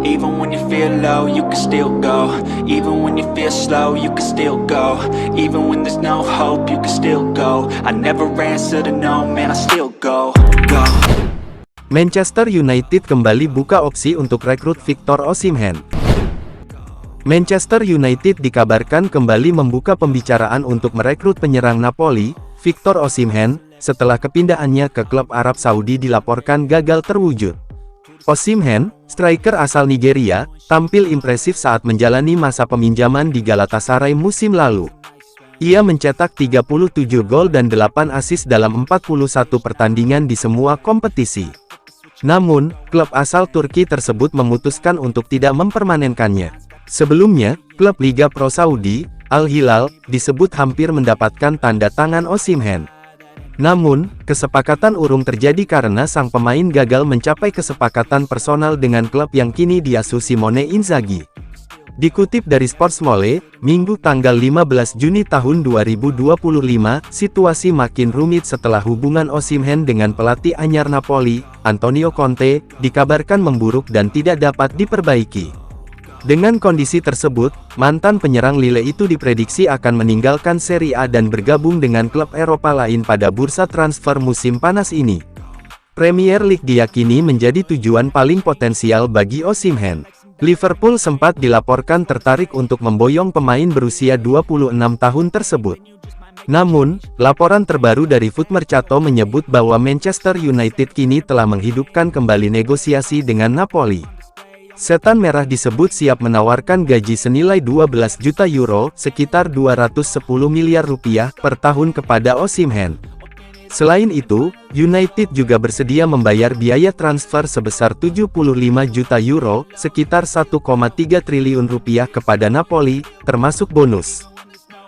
Even when you feel low, you can still go. Even when you feel slow, you can still go. Even when there's no hope, you can still go. I never answer to no, man, I still go. Manchester United kembali buka opsi untuk rekrut Victor Osimhen. Manchester United dikabarkan kembali membuka pembicaraan untuk merekrut penyerang Napoli, Victor Osimhen, setelah kepindahannya ke klub Arab Saudi dilaporkan gagal terwujud. Osimhen, striker asal Nigeria, tampil impresif saat menjalani masa peminjaman di Galatasaray musim lalu. Ia mencetak 37 gol dan 8 assist dalam 41 pertandingan di semua kompetisi. Namun, klub asal Turki tersebut memutuskan untuk tidak mempermanenkannya. Sebelumnya, klub Liga Pro Saudi, Al Hilal, disebut hampir mendapatkan tanda tangan Osimhen. Namun, kesepakatan urung terjadi karena sang pemain gagal mencapai kesepakatan personal dengan klub yang kini diasuh Simone Inzaghi. Dikutip dari Sportsmole, Minggu tanggal 15 Juni tahun 2025, situasi makin rumit setelah hubungan Osimhen dengan pelatih anyar Napoli, Antonio Conte, dikabarkan memburuk dan tidak dapat diperbaiki. Dengan kondisi tersebut, mantan penyerang Lille itu diprediksi akan meninggalkan Serie A dan bergabung dengan klub Eropa lain pada bursa transfer musim panas ini. Premier League diyakini menjadi tujuan paling potensial bagi Osimhen. Liverpool sempat dilaporkan tertarik untuk memboyong pemain berusia 26 tahun tersebut. Namun, laporan terbaru dari Footmercato menyebut bahwa Manchester United kini telah menghidupkan kembali negosiasi dengan Napoli. Setan Merah disebut siap menawarkan gaji senilai 12 juta euro, sekitar 210 miliar rupiah per tahun kepada Osimhen. Selain itu, United juga bersedia membayar biaya transfer sebesar 75 juta euro, sekitar 1,3 triliun rupiah kepada Napoli, termasuk bonus.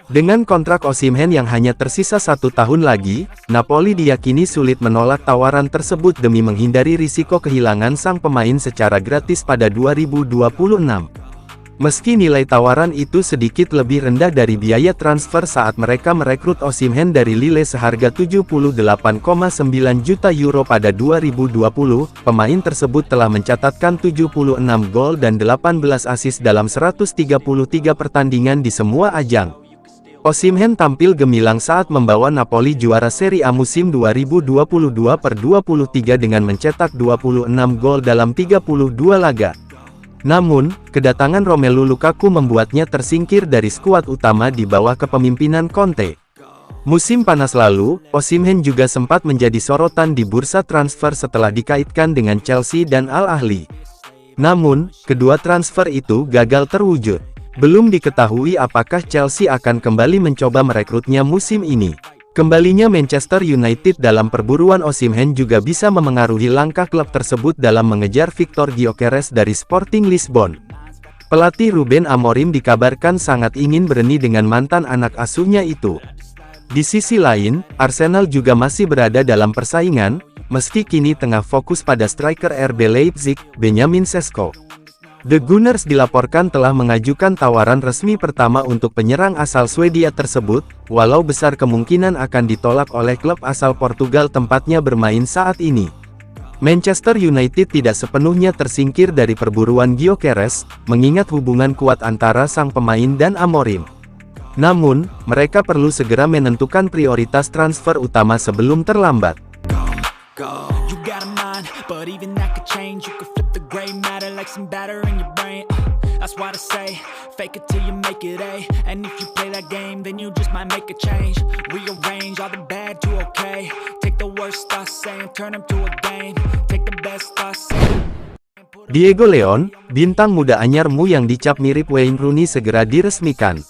Dengan kontrak Osimhen yang hanya tersisa 1 tahun lagi, Napoli diyakini sulit menolak tawaran tersebut demi menghindari risiko kehilangan sang pemain secara gratis pada 2026. Meski nilai tawaran itu sedikit lebih rendah dari biaya transfer saat mereka merekrut Osimhen dari Lille seharga 78,9 juta euro pada 2020, pemain tersebut telah mencatatkan 76 gol dan 18 assist dalam 133 pertandingan di semua ajang. Osimhen tampil gemilang saat membawa Napoli juara Serie A musim 2022/23 dengan mencetak 26 gol dalam 32 laga. Namun, kedatangan Romelu Lukaku membuatnya tersingkir dari skuad utama di bawah kepemimpinan Conte. Musim panas lalu, Osimhen juga sempat menjadi sorotan di bursa transfer setelah dikaitkan dengan Chelsea dan Al Ahly. Namun, kedua transfer itu gagal terwujud. Belum diketahui apakah Chelsea akan kembali mencoba merekrutnya musim ini. Kembalinya Manchester United dalam perburuan Osimhen juga bisa memengaruhi langkah klub tersebut dalam mengejar Victor Gyökeres dari Sporting Lisbon. Pelatih Ruben Amorim dikabarkan sangat ingin bereni dengan mantan anak asuhnya itu. Di sisi lain, Arsenal juga masih berada dalam persaingan, meski kini tengah fokus pada striker RB Leipzig, Benjamin Sesko. The Gunners dilaporkan telah mengajukan tawaran resmi pertama untuk penyerang asal Swedia tersebut, walau besar kemungkinan akan ditolak oleh klub asal Portugal tempatnya bermain saat ini. Manchester United tidak sepenuhnya tersingkir dari perburuan Gyökeres, mengingat hubungan kuat antara sang pemain dan Amorim. Namun, mereka perlu segera menentukan prioritas transfer utama sebelum terlambat. You got a mind, but even that could change. You could flip the gray matter like some batter in your brain. That's why I say, fake it till you make it A. And if you play that game, then you just might make a change. Rearrange all the bad to okay. Take the worst I say and turn them to a game. Take the best I say. Diego Leon, bintang muda anyarmu yang dicap mirip Wayne Rooney segera diresmikan.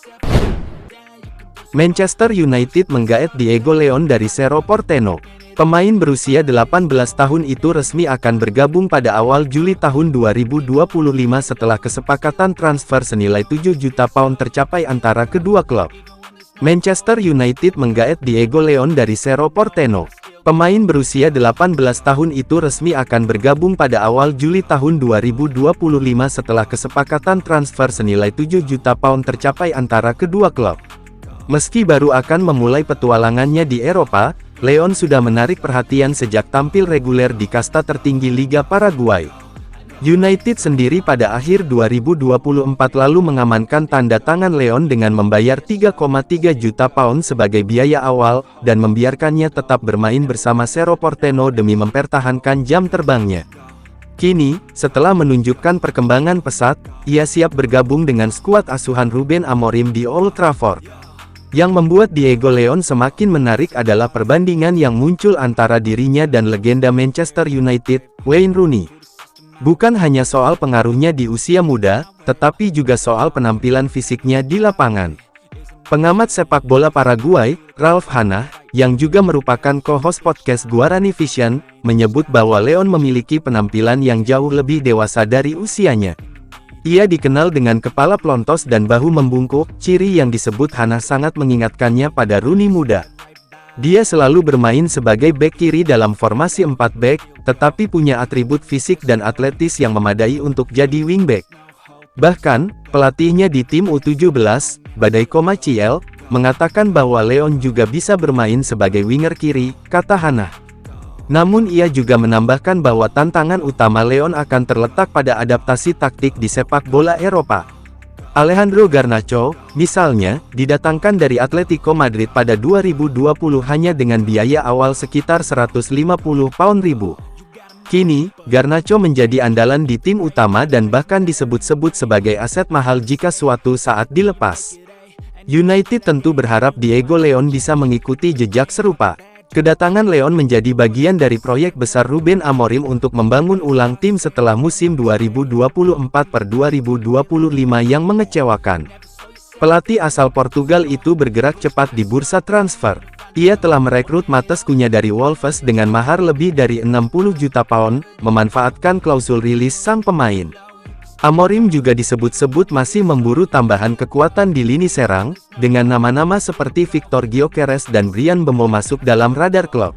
Manchester United menggaet Diego Leon dari Cerro Porteño. Pemain berusia 18 tahun itu resmi akan bergabung pada awal Juli tahun 2025 setelah kesepakatan transfer senilai 7 juta pound tercapai antara kedua klub. Manchester United menggaet Diego Leon dari Cerro Porteño. Pemain berusia 18 tahun itu resmi akan bergabung pada awal Juli tahun 2025 setelah kesepakatan transfer senilai 7 juta pound tercapai antara kedua klub. Meski baru akan memulai petualangannya di Eropa, Leon sudah menarik perhatian sejak tampil reguler di kasta tertinggi Liga Paraguay. United sendiri pada akhir 2024 lalu mengamankan tanda tangan Leon dengan membayar 3,3 juta pound sebagai biaya awal, dan membiarkannya tetap bermain bersama Cerro Porteño demi mempertahankan jam terbangnya. Kini, setelah menunjukkan perkembangan pesat, ia siap bergabung dengan skuad asuhan Ruben Amorim di Old Trafford. Yang membuat Diego Leon semakin menarik adalah perbandingan yang muncul antara dirinya dan legenda Manchester United, Wayne Rooney. Bukan hanya soal pengaruhnya di usia muda, tetapi juga soal penampilan fisiknya di lapangan. Pengamat sepak bola Paraguay, Ralph Hanah, yang juga merupakan co-host podcast Guarani Vision, menyebut bahwa Leon memiliki penampilan yang jauh lebih dewasa dari usianya. Ia dikenal dengan kepala plontos dan bahu membungkuk, ciri yang disebut Hanah sangat mengingatkannya pada Rooney muda. Dia selalu bermain sebagai bek kiri dalam formasi 4 bek, tetapi punya atribut fisik dan atletis yang memadai untuk jadi wingback. Bahkan, pelatihnya di tim U17, Badai Comachiel, mengatakan bahwa Leon juga bisa bermain sebagai winger kiri, kata Hanah. Namun ia juga menambahkan bahwa tantangan utama Leon akan terletak pada adaptasi taktik di sepak bola Eropa. Alejandro Garnacho, misalnya, didatangkan dari Atletico Madrid pada 2020 hanya dengan biaya awal sekitar 150 pound ribu. Kini, Garnacho menjadi andalan di tim utama dan bahkan disebut-sebut sebagai aset mahal jika suatu saat dilepas. United tentu berharap Diego Leon bisa mengikuti jejak serupa. Kedatangan Leon menjadi bagian dari proyek besar Ruben Amorim untuk membangun ulang tim setelah musim 2024-2025 yang mengecewakan. Pelatih asal Portugal itu bergerak cepat di bursa transfer. Ia telah merekrut Matheus Cunha dari Wolves dengan mahar lebih dari 60 juta pound, memanfaatkan klausul rilis sang pemain. Amorim juga disebut-sebut masih memburu tambahan kekuatan di lini serang, dengan nama-nama seperti Victor Gyökeres dan Bryan Mbeumo masuk dalam radar klub.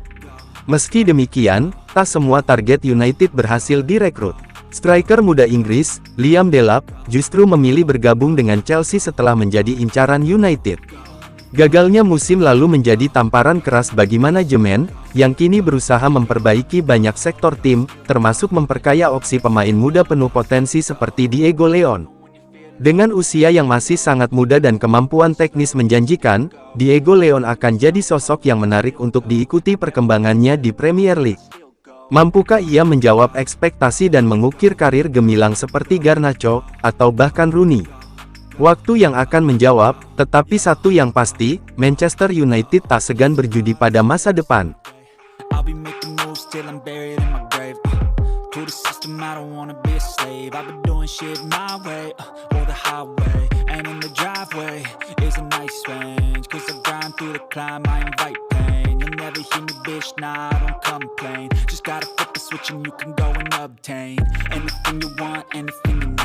Meski demikian, tak semua target United berhasil direkrut. Striker muda Inggris, Liam Delap, justru memilih bergabung dengan Chelsea setelah menjadi incaran United. Gagalnya musim lalu menjadi tamparan keras bagi manajemen, yang kini berusaha memperbaiki banyak sektor tim, termasuk memperkaya opsi pemain muda penuh potensi seperti Diego Leon. Dengan usia yang masih sangat muda dan kemampuan teknis menjanjikan, Diego Leon akan jadi sosok yang menarik untuk diikuti perkembangannya di Premier League. Mampukah ia menjawab ekspektasi dan mengukir karir gemilang seperti Garnacho, atau bahkan Rooney? Waktu yang akan menjawab, tetapi satu yang pasti, Manchester United tak segan berjudi pada masa depan. I'll be making moves till I'm buried in my grave. To the system, I don't wanna be a slave. I've been doing shit my way, or the highway. And in the driveway is a nice range. Cause I grind through the climb, I invite pain. You'll never hear me, bitch, nah, I don't complain. Just gotta flip the switch and you can go and obtain anything you want, anything you need.